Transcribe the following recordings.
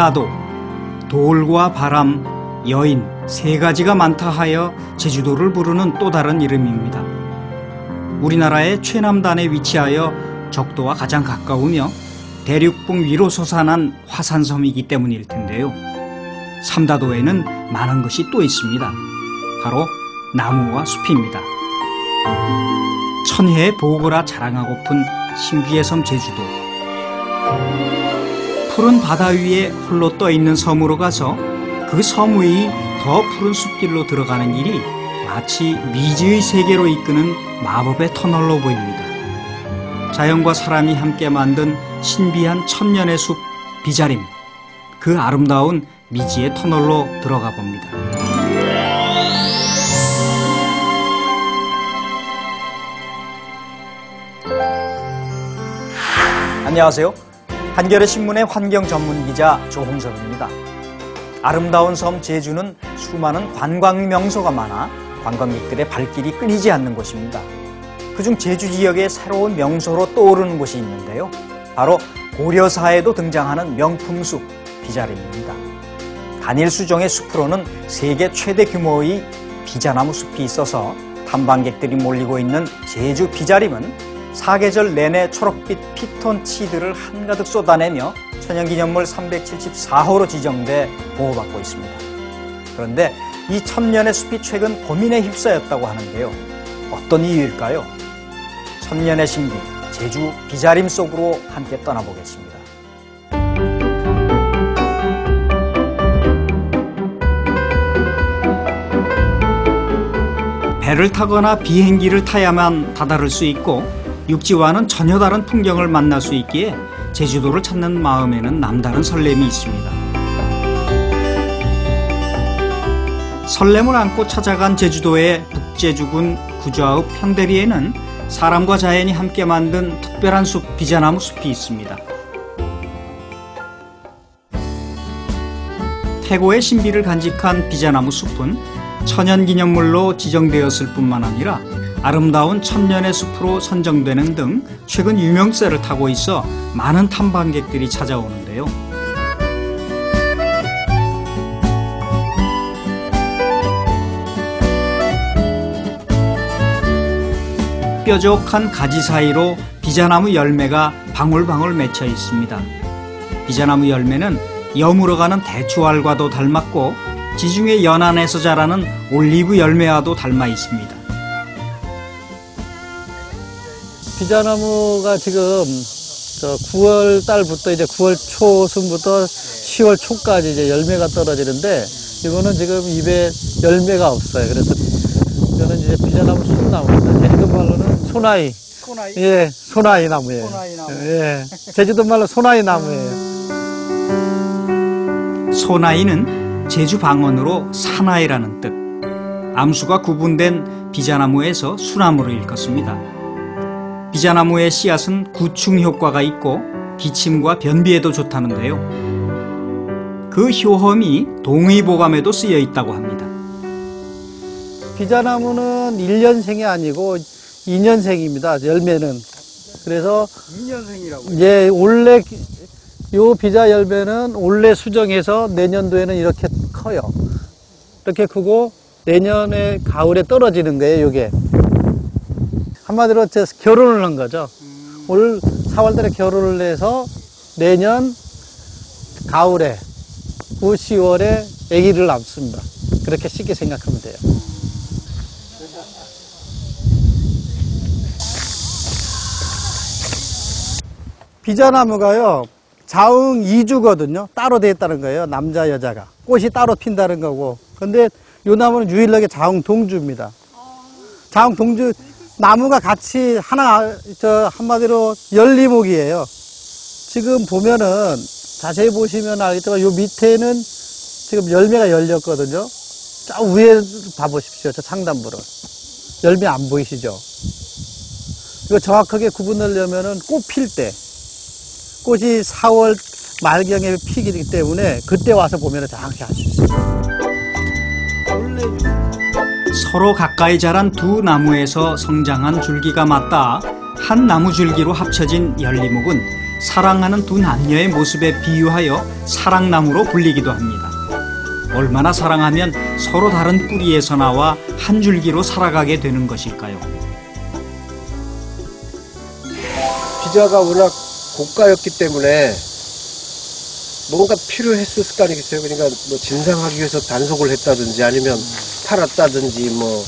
삼다도, 돌과 바람, 여인 세 가지가 많다 하여 제주도를 부르는 또 다른 이름입니다. 우리나라의 최남단에 위치하여 적도와 가장 가까우며 대륙봉 위로 솟아난 화산섬이기 때문일 텐데요. 삼다도에는 많은 것이 또 있습니다. 바로 나무와 숲입니다. 천혜의 보거라 자랑하고픈 신비의 섬 제주도. 푸른 바다 위에 홀로 떠있는 섬으로 가서 그 섬 위의 더 푸른 숲길로 들어가는 길이 마치 미지의 세계로 이끄는 마법의 터널로 보입니다. 자연과 사람이 함께 만든 신비한 천년의 숲 비자림, 그 아름다운 미지의 터널로 들어가 봅니다. 안녕하세요. 한겨레 신문의 환경 전문 기자 조홍석입니다. 아름다운 섬 제주는 수많은 관광 명소가 많아 관광객들의 발길이 끊이지 않는 곳입니다. 그중 제주 지역의 새로운 명소로 떠오르는 곳이 있는데요. 바로 고려사에도 등장하는 명품숲 비자림입니다. 단일 수종의 숲으로는 세계 최대 규모의 비자나무 숲이 있어서 탐방객들이 몰리고 있는 제주 비자림은 사계절 내내 초록빛 피톤치드를 한가득 쏟아내며 천연기념물 374호로 지정돼 보호받고 있습니다. 그런데 이 천년의 숲이 최근 고민에 휩싸였다고 하는데요. 어떤 이유일까요? 천년의 신비, 제주 비자림 속으로 함께 떠나보겠습니다. 배를 타거나 비행기를 타야만 다다를 수 있고 육지와는 전혀 다른 풍경을 만날 수 있기에 제주도를 찾는 마음에는 남다른 설렘이 있습니다. 설렘을 안고 찾아간 제주도의 북제주군 구좌읍 평대리에는 사람과 자연이 함께 만든 특별한 숲 비자나무 숲이 있습니다. 태고의 신비를 간직한 비자나무 숲은 천연기념물로 지정되었을 뿐만 아니라 아름다운 천년의 숲으로 선정되는 등 최근 유명세를 타고 있어 많은 탐방객들이 찾아오는데요. 뾰족한 가지 사이로 비자나무 열매가 방울방울 맺혀 있습니다. 비자나무 열매는 여물어가는 대추알과도 닮았고 지중해 연안에서 자라는 올리브 열매와도 닮아 있습니다. 비자나무가 지금 9월 달부터 이제 9월 초순부터 10월 초까지 이제 열매가 떨어지는데 이거는 지금 입에 열매가 없어요. 그래서 이거는 이제 비자나무 순나무입니다. 제주도 말로는 소나이. 소나이? 예, 소나이 나무예요. 소나이 나무. 예, 제주도 말로 소나이 나무예요. 소나이는 제주 방언으로 사나이라는 뜻. 암수가 구분된 비자나무에서 수나무로 일컫습니다. 비자나무의 씨앗은 구충 효과가 있고 기침과 변비에도 좋다는데요. 그 효험이 동의보감에도 쓰여 있다고 합니다. 비자나무는 1년생이 아니고 2년생입니다. 열매는. 그래서 2년생이라고요? 예, 원래 요 비자 열매는 원래 수정해서 내년도에는 이렇게 커요. 이렇게 크고 내년에 가을에 떨어지는 거예요, 이게. 한마디로 결혼을 한 거죠. 올 4월달에 결혼을 해서 내년 가을에 9, 10월에 아기를 낳습니다. 그렇게 쉽게 생각하면 돼요. 비자나무가요, 자웅 2주거든요. 따로 돼 있다는 거예요. 남자, 여자가. 꽃이 따로 핀다는 거고. 근데 이 나무는 유일하게 자웅 동주입니다. 자웅 동주, 나무가 같이 한마디로 열리목이에요. 지금 보면은, 자세히 보시면 알겠지만, 요 밑에는 지금 열매가 열렸거든요. 저 위에 봐보십시오. 저 상단부를. 열매 안 보이시죠? 이거 정확하게 구분하려면은 꽃 필 때. 꽃이 4월 말경에 피기 때문에 그때 와서 보면 정확히 알 수 있어요. 서로 가까이 자란 두 나무에서 성장한 줄기가 맞닿아 한 나무 줄기로 합쳐진 열리목은 사랑하는 두 남녀의 모습에 비유하여 사랑나무로 불리기도 합니다. 얼마나 사랑하면 서로 다른 뿌리에서 나와 한 줄기로 살아가게 되는 것일까요? 비자가 워낙 고가였기 때문에 뭔가 필요했을 거 아니겠어요. 그러니까 뭐 진상하기 위해서 단속을 했다든지 아니면 팔았다든지 뭐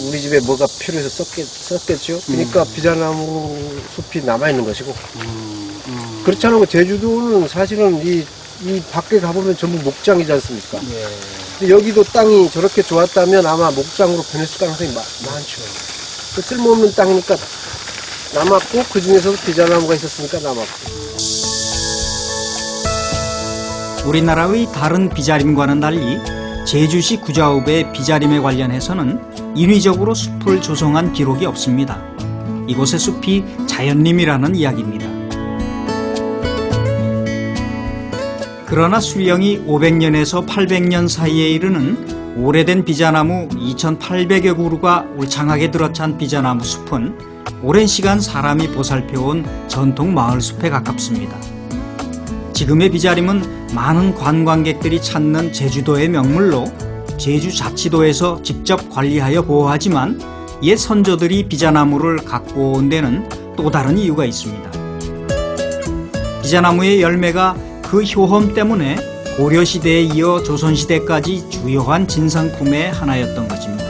우리 집에 뭐가 필요해서 썼겠죠. 그러니까 비자나무 숲이 남아있는 것이고 그렇지 않고 제주도는 사실은 이 밖에 가보면 전부 목장이지 않습니까? 근데 여기도 땅이 저렇게 좋았다면 아마 목장으로 변했을 가능성이 많죠. 쓸모없는 땅이니까 남았고 그 중에서도 비자나무가 있었으니까 남았고. 우리나라의 다른 비자림과는 달리 제주시 구좌읍의 비자림에 관련해서는 인위적으로 숲을 조성한 기록이 없습니다. 이곳의 숲이 자연림이라는 이야기입니다. 그러나 수령이 500년에서 800년 사이에 이르는 오래된 비자나무 2,800여 그루가 울창하게 들어찬 비자나무 숲은 오랜 시간 사람이 보살펴온 전통 마을 숲에 가깝습니다. 지금의 비자림은 많은 관광객들이 찾는 제주도의 명물로 제주자치도에서 직접 관리하여 보호하지만 옛 선조들이 비자나무를 갖고 온 데는 또 다른 이유가 있습니다. 비자나무의 열매가 그 효험 때문에 고려시대에 이어 조선시대까지 주요한 진상품의 하나였던 것입니다.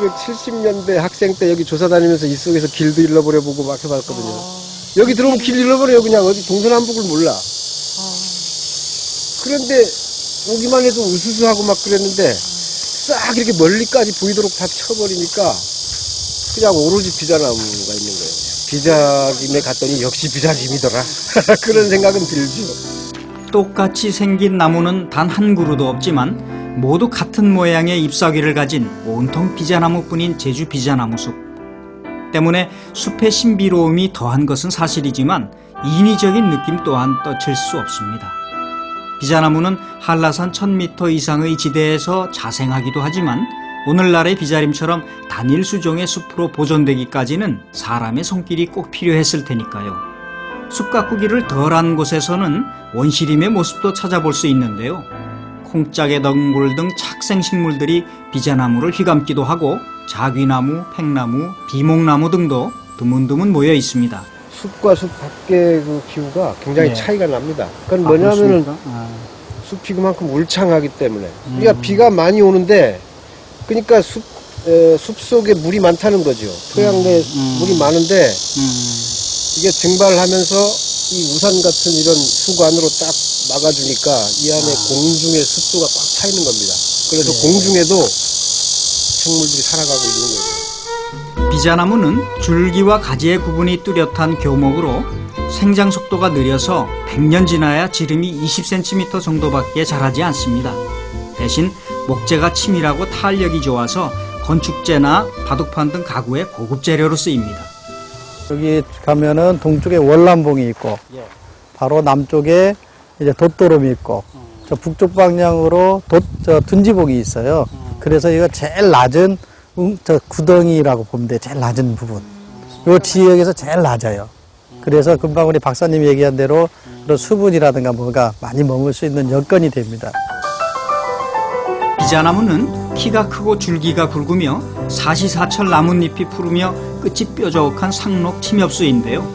1970년대 학생 때 여기 조사 다니면서 이 속에서 길도 잃어버려보고 막 해봤거든요. 여기 들어오면 길 잃어버려요. 그냥 어디 동서남북을 몰라. 그런데 오기만 해도 우수수하고 막 그랬는데 싹 이렇게 멀리까지 보이도록 다 쳐버리니까 그냥 오로지 비자나무가 있는 거예요. 비자림에 갔더니 역시 비자림이더라. 그런 생각은 들죠. 똑같이 생긴 나무는 단 한 그루도 없지만 모두 같은 모양의 잎사귀를 가진 온통 비자나무뿐인 제주 비자나무 숲. 때문에 숲의 신비로움이 더한 것은 사실이지만 인위적인 느낌 또한 떠칠 수 없습니다. 비자나무는 한라산 1000m 이상의 지대에서 자생하기도 하지만 오늘날의 비자림처럼 단일 수종의 숲으로 보존되기까지는 사람의 손길이 꼭 필요했을 테니까요. 숲 가꾸기를 덜한 곳에서는 원시림의 모습도 찾아볼 수 있는데요. 콩짝의 덩굴 등 착생식물들이 비자나무를 휘감기도 하고 자귀나무, 팽나무, 비목나무 등도 드문드문 모여 있습니다. 숲과 숲 밖의 그 기후가 굉장히 네. 차이가 납니다. 그건 뭐냐면은 숲이 그만큼 울창하게 때문에. 그러니까 비가 많이 오는데 그러니까 숲 속에 물이 많다는 거죠. 토양 내에 물이 많은데 이게 증발하면서 이 우산 같은 이런 수관으로 딱 막아주니까 이 안에 공중의 습도가 꽉 차 있는 겁니다. 그래서 공중에도 생물들이 살아가고 있는 거예요. 비자나무는 줄기와 가지의 구분이 뚜렷한 교목으로 생장 속도가 느려서 100년 지나야 지름이 20cm 정도밖에 자라지 않습니다. 대신 목재가 치밀하고 탄력이 좋아서 건축재나 바둑판 등 가구의 고급 재료로 쓰입니다. 여기 가면은 동쪽에 월남봉이 있고 바로 남쪽에 이제 돛도름이 있고 저 북쪽 방향으로 둔지봉이 있어요. 그래서 이거 제일 낮은 저 구덩이라고 보면 돼요. 제일 낮은 부분. 이 지역에서 제일 낮아요. 그래서 금방 우리 박사님이 얘기한 대로 그런 수분이라든가 뭐가 많이 머물 수 있는 여건이 됩니다. 비자나무는 키가 크고 줄기가 굵으며 사시사철 나뭇잎이 푸르며 끝이 뾰족한 상록 침엽수인데요.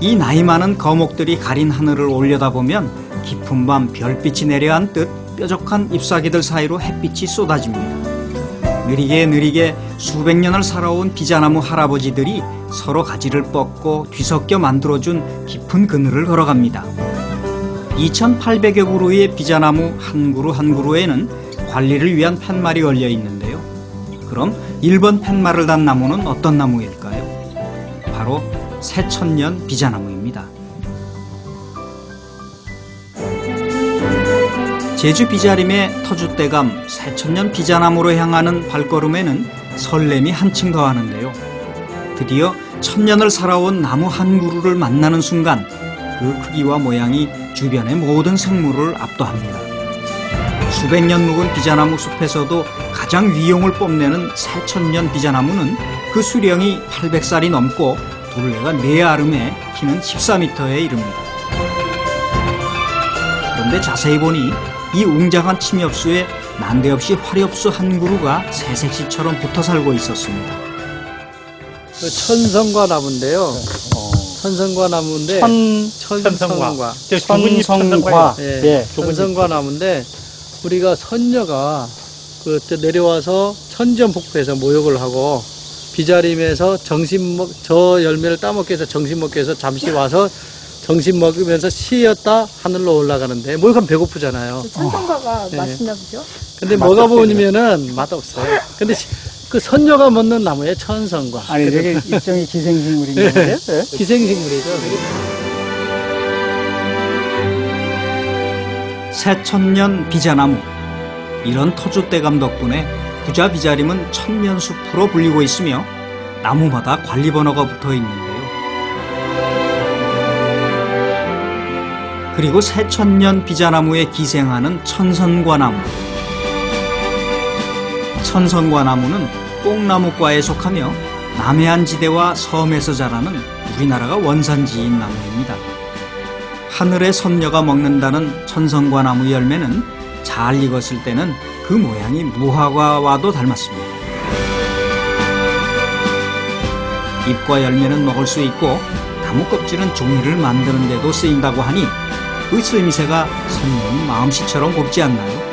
이 나이 많은 거목들이 가린 하늘을 올려다보면 깊은 밤 별빛이 내려앉듯 뾰족한 잎사귀들 사이로 햇빛이 쏟아집니다. 느리게 수백 년을 살아온 비자나무 할아버지들이 서로 가지를 뻗고 뒤섞여 만들어준 깊은 그늘을 걸어갑니다. 2,800여 그루의 비자나무 한 그루 한 그루에는 관리를 위한 팻말이 걸려 있는데요. 그럼 1번 팻말을 단 나무는 어떤 나무일까요? 바로 새천년 비자나무입니다. 제주 비자림의 터줏대감 새천년 비자나무로 향하는 발걸음에는 설렘이 한층 더하는데요. 드디어 천년을 살아온 나무 한 그루를 만나는 순간 그 크기와 모양이 주변의 모든 생물을 압도합니다. 수백 년 묵은 비자나무 숲에서도 가장 위용을 뽐내는 새천년 비자나무는 그 수령이 800살이 넘고 둘레가 4아름에 키는 14m에 이릅니다. 그런데 자세히 보니 이 웅장한 침엽수에 난데없이 화렵수 한 그루가 새색시처럼 붙어 살고 있었습니다. 그 천성과 나무인데요. 천성과 나무인데 천성과 천성과. 예, 예, 천성과 나무인데 우리가 선녀가 그때 내려와서 천지연폭포에서 모욕을 하고 비자림에서 저 열매를 따먹기 위해서 정신 먹기 위해서 잠시 와서 정신 먹으면서 쉬었다 하늘로 올라가는데 모욕하면 배고프잖아요. 천성과가 네. 맛있나 보죠? 근데 뭐가 보이면은 맛없어요. 근데 그 선녀가 먹는 나무에 천성과. 아니, 되게 일종의 기생식물인 건데요? 예? 기생식물이죠. 새천년 비자나무. 이런 터줏대감 덕분에 부자 비자림은 천년숲으로 불리고 있으며 나무마다 관리번호가 붙어 있는데요. 그리고 새천년 비자나무에 기생하는 천선과나무. 천선과나무는 뽕나무과에 속하며 남해안 지대와 섬에서 자라는 우리나라가 원산지인 나무입니다. 하늘의 선녀가 먹는다는 천선과나무 열매는 잘 익었을 때는 그 모양이 무화과와도 닮았습니다. 잎과 열매는 먹을 수 있고 나무 껍질은 종이를 만드는 데도 쓰인다고 하니 그 쓰임새가 선녀는 마음씨처럼 곱지 않나요?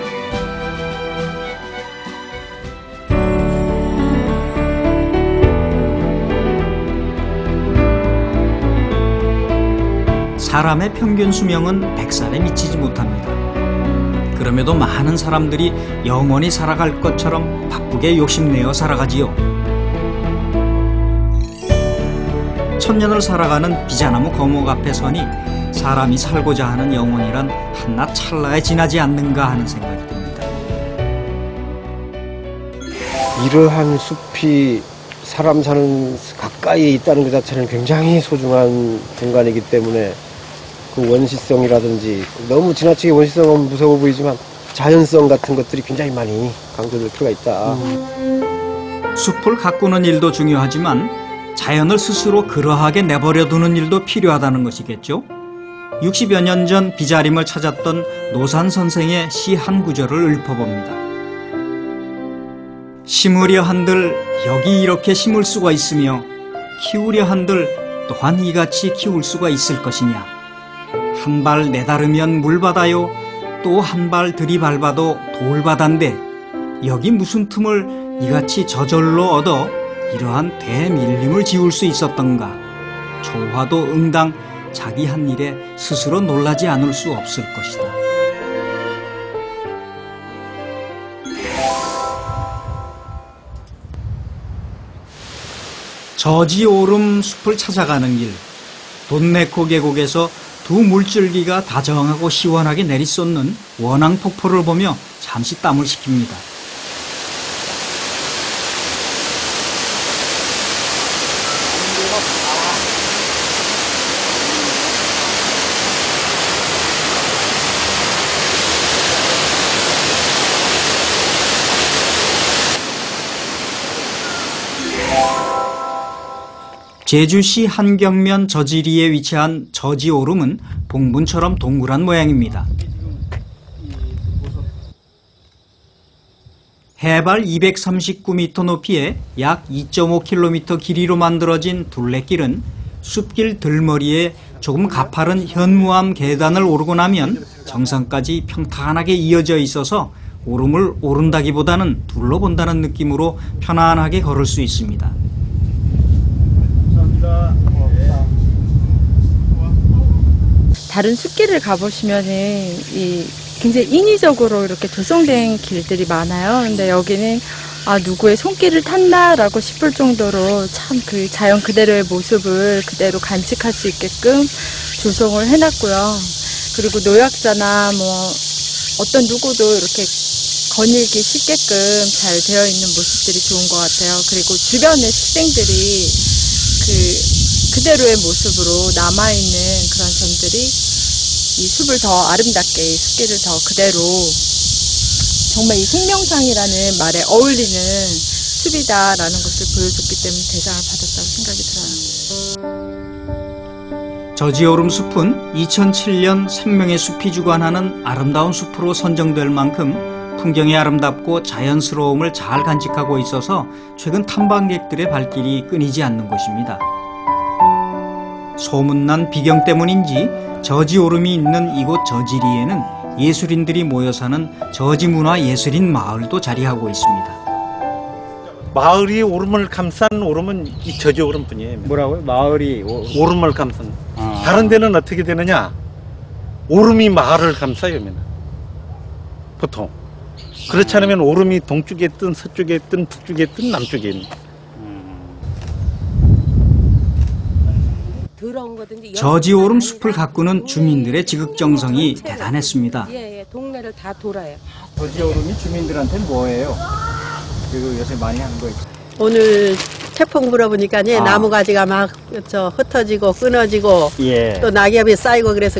사람의 평균 수명은 100살에 미치지 못합니다. 그럼에도 많은 사람들이 영원히 살아갈 것처럼 바쁘게 욕심내어 살아가지요. 천년을 살아가는 비자나무 거목 앞에 서니 사람이 살고자 하는 영혼이란 한낱 찰나에 지나지 않는가 하는 생각이 듭니다. 이러한 숲이 사람 사는 가까이에 있다는 것 자체는 굉장히 소중한 공간이기 때문에 그 원시성이라든지 너무 지나치게 원시성은 무서워 보이지만 자연성 같은 것들이 굉장히 많이 강조될 필요가 있다. 숲을 가꾸는 일도 중요하지만 자연을 스스로 그러하게 내버려 두는 일도 필요하다는 것이겠죠. 60여 년 전 비자림을 찾았던 노산 선생의 시 한 구절을 읊어봅니다. 심으려 한들 여기 이렇게 심을 수가 있으며 키우려 한들 또한 이같이 키울 수가 있을 것이냐. 한 발 내다르면 물바다요 또 한 발 들이밟아도 돌바다인데 여기 무슨 틈을 이같이 저절로 얻어 이러한 대밀림을 지울 수 있었던가. 조화도 응당 자기 한 일에 스스로 놀라지 않을 수 없을 것이다. 저지오름 숲을 찾아가는 길. 돈네코 계곡에서 두 물줄기가 다정하고 시원하게 내리쏟는 원앙폭포를 보며 잠시 땀을 식힙니다. 제주시 한경면 저지리에 위치한 저지오름은 봉분처럼 동그란 모양입니다. 해발 239m 높이에 약 2.5km 길이로 만들어진 둘레길은 숲길 들머리에 조금 가파른 현무암 계단을 오르고 나면 정상까지 평탄하게 이어져 있어서 오름을 오른다기보다는 둘러본다는 느낌으로 편안하게 걸을 수 있습니다. 다른 숲길을 가보시면은 굉장히 인위적으로 이렇게 조성된 길들이 많아요. 근데 여기는 누구의 손길을 탔나라고 싶을 정도로 참 그 자연 그대로의 모습을 그대로 간직할 수 있게끔 조성을 해놨고요. 그리고 노약자나 어떤 누구도 이렇게 거닐기 쉽게끔 잘 되어 있는 모습들이 좋은 것 같아요. 그리고 주변의 식생들이 그대로의 모습으로 남아있는 그런 점들이 이 숲을 더 아름답게, 이 숲길을 더 그대로 정말 이 생명상이라는 말에 어울리는 숲이다라는 것을 보여줬기 때문에 대상을 받았다고 생각이 들어요. 저지오름 숲은 2007년 생명의 숲이 주관하는 아름다운 숲으로 선정될 만큼 풍경이 아름답고 자연스러움을 잘 간직하고 있어서 최근 탐방객들의 발길이 끊이지 않는 곳입니다. 소문난 비경 때문인지 저지오름이 있는 이곳 저지리에는 예술인들이 모여 사는 저지문화예술인 마을도 자리하고 있습니다. 마을이 오름을 감싼 오름은 이 저지오름뿐이에요. 뭐라고요? 마을이 오름을 감싼. 다른 데는 어떻게 되느냐? 오름이 마을을 감싸요, 보통. 그렇지 않으면 오름이 동쪽에 있든 서쪽에 있든 북쪽에 있든 남쪽에 있는. 저지오름 숲을 가꾸는 주민들의 지극정성이 대단했습니다. 예, 동네를 다 돌아요. 저지오름이 주민들한테 뭐예요? 그리고 요새 많이 하는 거 있죠. 오늘 태풍 불어보니까 나무 가지가 막 흩어지고 끊어지고 예. 또 낙엽이 쌓이고 그래서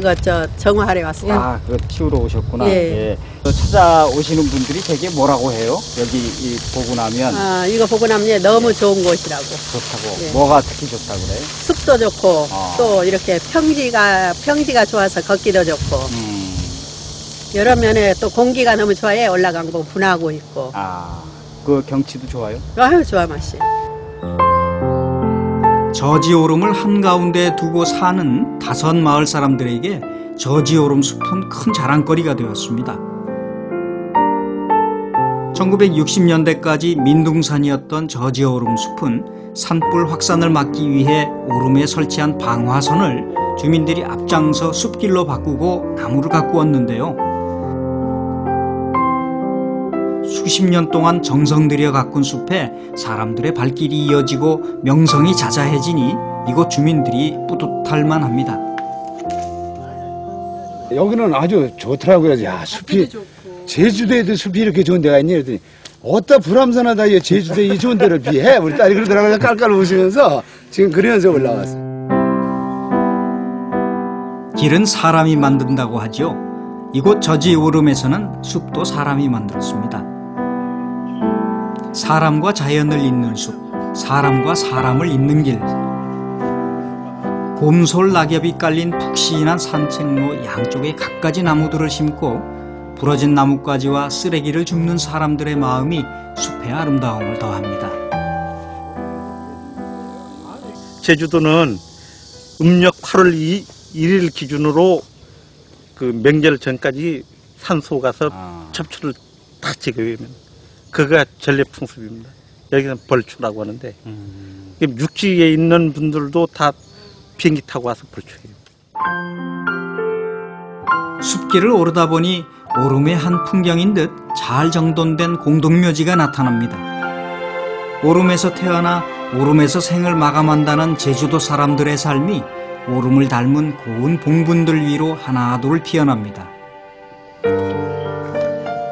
정화하러 왔어요. 아, 그거 키우러 오셨구나. 예. 예. 찾아오시는 분들이 되게 뭐라고 해요? 여기 보고 나면 아, 이거 보고 나면 너무 좋은 곳이라고. 좋다고. 예. 뭐가 특히 좋다고 그래요? 숲도 좋고 또 이렇게 평지가 좋아서 걷기도 좋고 여러 면에 또 공기가 너무 좋아요. 올라간 거 분하고 있고. 아, 그 경치도 좋아요? 아유 좋아 맛이. 저지오름을 한가운데 두고 사는 다섯 마을 사람들에게 저지오름 숲은 큰 자랑거리가 되었습니다. 1960년대까지 민둥산이었던 저지오름 숲은 산불 확산을 막기 위해 오름에 설치한 방화선을 주민들이 앞장서 숲길로 바꾸고 나무를 가꾸었는데요. 수십 년 동안 정성 들여 가꾼 숲에 사람들의 발길이 이어지고 명성이 자자해지니 이곳 주민들이 뿌듯할 만합니다. 여기는 아주 좋더라고요. 야, 숲이 제주도에도 숲이 이렇게 좋은 데가 있니? 그랬더니 어따 불암산하다 이 제주도에 이 좋은 데를 비해? 우리 딸이 그러더라고요. 깔깔 웃으면서 지금 그러면서 올라왔어요. 길은 사람이 만든다고 하죠. 이곳 저지오름에서는 숲도 사람이 만들었습니다. 사람과 자연을 잇는 숲, 사람과 사람을 잇는 길. 곰솔 낙엽이 깔린 푹신한 산책로 양쪽에 갖가지 나무들을 심고 부러진 나뭇가지와 쓰레기를 줍는 사람들의 마음이 숲의 아름다움을 더합니다. 제주도는 음력 8월 1일 기준으로 그 명절 전까지 산소 가서 첩추를 다 찍어요. 그가 전래풍습입니다. 여기는 벌초라고 하는데 육지에 있는 분들도 다 비행기 타고 와서 벌초해요. 숲길을 오르다 보니 오름의 한 풍경인 듯 잘 정돈된 공동묘지가 나타납니다. 오름에서 태어나 오름에서 생을 마감한다는 제주도 사람들의 삶이 오름을 닮은 고운 봉분들 위로 하나둘 피어납니다.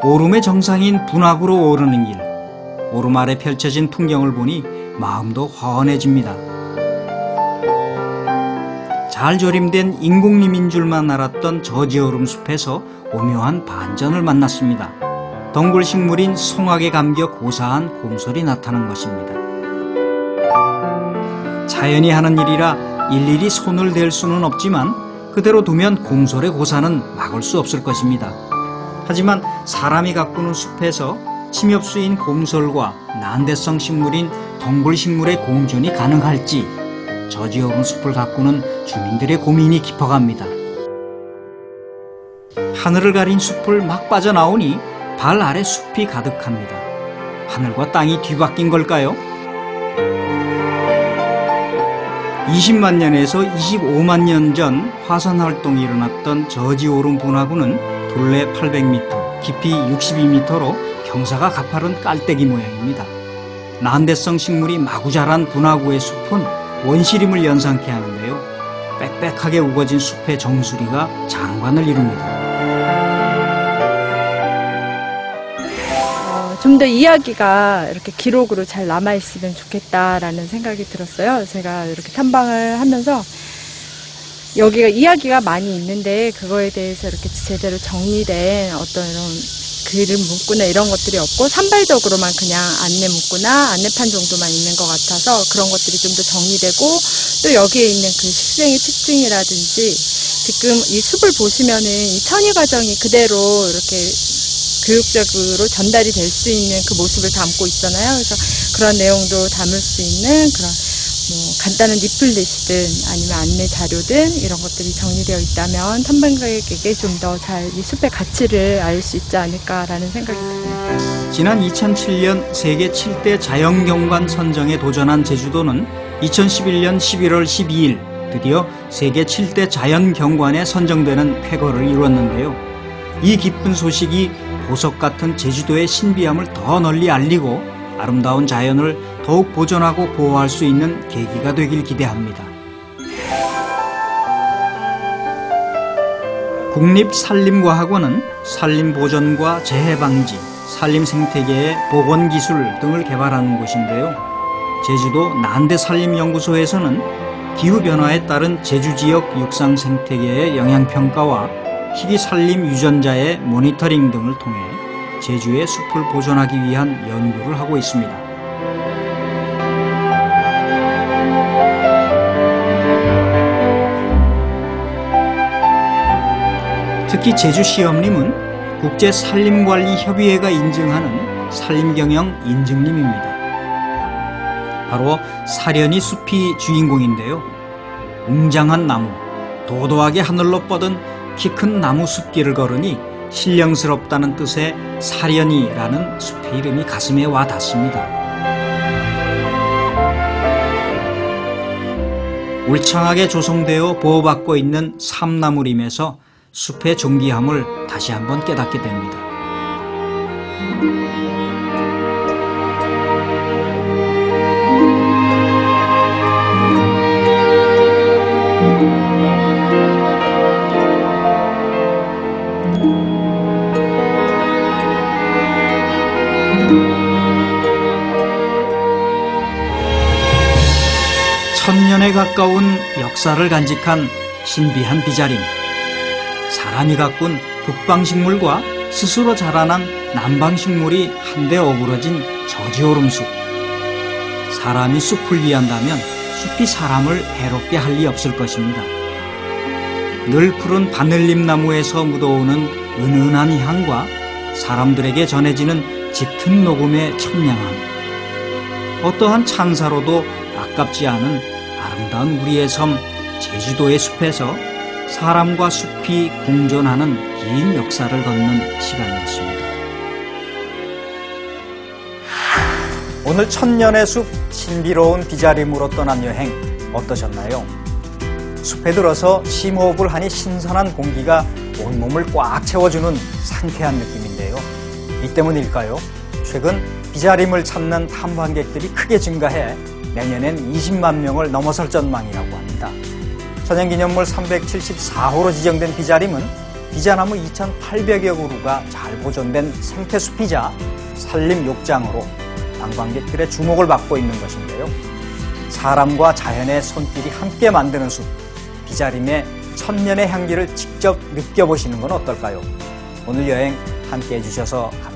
오름의 정상인 분악으로 오르는 길, 오름 아래 펼쳐진 풍경을 보니 마음도 환해집니다. 잘 조림된 인공림인 줄만 알았던 저지오름 숲에서 오묘한 반전을 만났습니다. 덩굴식물인 송악에 감겨 고사한 곰솔이 나타난 것입니다. 자연이 하는 일이라 일일이 손을 댈 수는 없지만 그대로 두면 곰솔의 고사는 막을 수 없을 것입니다. 하지만 사람이 가꾸는 숲에서 침엽수인 곰솔과 난대성 식물인 덩굴식물의 공존이 가능할지 저지오름 숲을 가꾸는 주민들의 고민이 깊어갑니다. 하늘을 가린 숲을 막 빠져나오니 발 아래 숲이 가득합니다. 하늘과 땅이 뒤바뀐 걸까요? 20만 년에서 25만 년 전 화산 활동이 일어났던 저지오름 분화구는 둘레 800m, 깊이 62m로 경사가 가파른 깔때기 모양입니다. 난대성 식물이 마구 자란 분화구의 숲은 원시림을 연상케 하는데요. 빽빽하게 우거진 숲의 정수리가 장관을 이룹니다. 좀 더 이야기가 이렇게 기록으로 잘 남아있으면 좋겠다라는 생각이 들었어요. 제가 이렇게 탐방을 하면서 여기가 이야기가 많이 있는데 그거에 대해서 이렇게 제대로 정리된 어떤 이런 글을 묶거나 이런 것들이 없고 산발적으로만 그냥 안내 묶거나 안내판 정도만 있는 것 같아서 그런 것들이 좀 더 정리되고 또 여기에 있는 그 식생의 특징이라든지 지금 이 숲을 보시면은 이 천위 과정이 그대로 이렇게 교육적으로 전달이 될 수 있는 그 모습을 담고 있잖아요. 그래서 그런 내용도 담을 수 있는 그런 간단한 리플릿이든 아니면 안내 자료든 이런 것들이 정리되어 있다면 탐방객에게 좀 더 잘 이 숲의 가치를 알 수 있지 않을까라는 생각이 듭니다. 지난 2007년 세계 7대 자연경관 선정에 도전한 제주도는 2011년 11월 12일 드디어 세계 7대 자연경관에 선정되는 쾌거를 이뤘는데요. 이 기쁜 소식이 보석 같은 제주도의 신비함을 더 널리 알리고 아름다운 자연을 더욱 보존하고 보호할 수 있는 계기가 되길 기대합니다. 국립산림과학원은 산림보존과 재해방지, 산림생태계의 복원기술 등을 개발하는 곳인데요. 제주도 난대산림연구소에서는 기후변화에 따른 제주지역 육상생태계의 영향평가와 희귀산림 유전자의 모니터링 등을 통해 제주의 숲을 보존하기 위한 연구를 하고 있습니다. 특히 제주시험림은 국제산림관리협의회가 인증하는 산림경영 인증림입니다. 바로 사려니 숲이 주인공인데요. 웅장한 나무, 도도하게 하늘로 뻗은 키 큰 나무 숲길을 걸으니 신령스럽다는 뜻의 사려니라는 숲의 이름이 가슴에 와 닿습니다. 울창하게 조성되어 보호받고 있는 삼나무림에서 숲의 존귀함을 다시 한번 깨닫게 됩니다. 천년에 가까운 역사를 간직한 신비한 비자림. 사람이 가꾼 북방식물과 스스로 자라난 남방식물이 한데 어우러진 저지오름숲. 사람이 숲을 위한다면 숲이 사람을 해롭게 할 리 없을 것입니다. 늘 푸른 바늘잎나무에서 묻어오는 은은한 향과 사람들에게 전해지는 짙은 녹음의 청량함. 어떠한 찬사로도 아깝지 않은 아름다운 우리의 섬 제주도의 숲에서 사람과 숲이 공존하는 긴 역사를 걷는 시간이었습니다. 오늘 천년의 숲 신비로운 비자림으로 떠난 여행 어떠셨나요? 숲에 들어서 심호흡을 하니 신선한 공기가 온몸을 꽉 채워주는 상쾌한 느낌인데요. 이 때문일까요? 최근 비자림을 찾는 탐방객들이 크게 증가해 내년엔 20만 명을 넘어설 전망이라고 합니다. 천연기념물 374호로 지정된 비자림은 비자나무 2,800여 그루가 잘 보존된 생태숲이자 산림욕장으로 관광객들의 주목을 받고 있는 것인데요. 사람과 자연의 손길이 함께 만드는 숲, 비자림의 천년의 향기를 직접 느껴보시는 건 어떨까요? 오늘 여행 함께 해주셔서 감사합니다.